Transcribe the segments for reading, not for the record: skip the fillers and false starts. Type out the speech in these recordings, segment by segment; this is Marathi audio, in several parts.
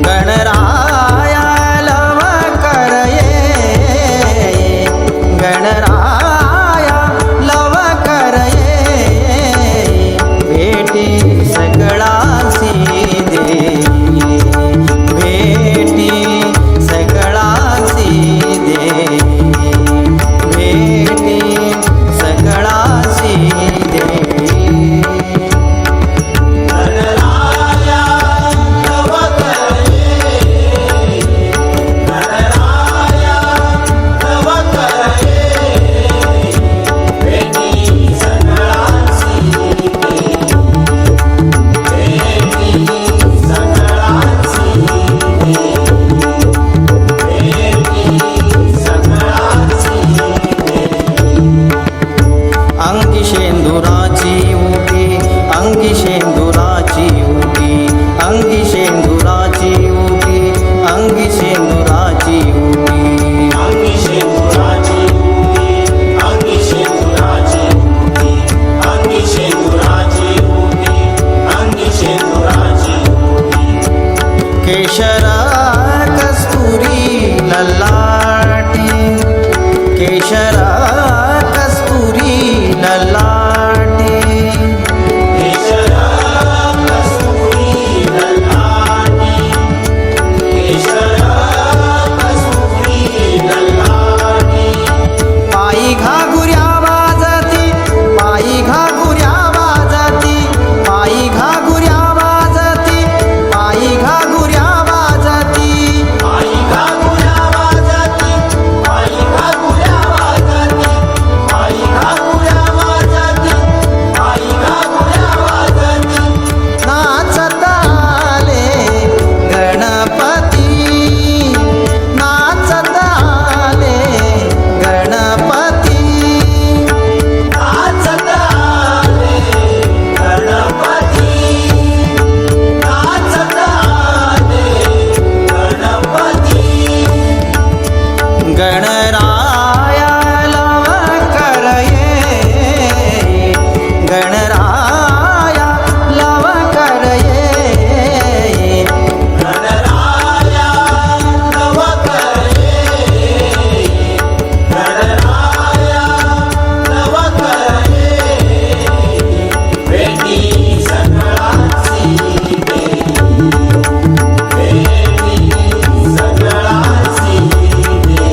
गणराया लवकर ये, गणराया लवकर ये, भेटी सगळांसी दे, भेटी सगळांसी दे, भेटी सगळांसी दे. अंगी शेंदुराची उभी, अंगी शेंदुराची उभी, अंगी शेंदुराची उभी, अंगी शेंदुराची उभी, अंगी शेंदुराची उभी, अंगी शेंदुराची उभी, अंगी शेंदुराची उभी, अंगी शेंदुराची उभी. केशर कस्तुरी ललाटी, केशर कस्तुरी ललाटी, केशरा कस्तुरी ललाटी, केशरा कस्तुरी ललाटी. पायी घागुऱ्या वाजती, पायी घागुऱ्या वाजती, पायी घागुऱ्या वाजती, पायी घागुऱ्या वाजती, पायी घागुऱ्या वाजती, पायी घागुऱ्या वाजती, पायी घागुऱ्या वाजती, पायी घागुऱ्या वाजती. नाचत आले गणपती, नाचत आले गणपती, नाचत आले गणपती, नाचत आले गणपती. गणराया लवकर ये, गणराया लवकर ये, गणराया लवकर ये, गणराया लवकर ये, भेटी सगळांसी दे, भेटी सगळांसी दे.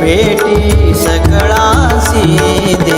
भेटी सकळासी दे.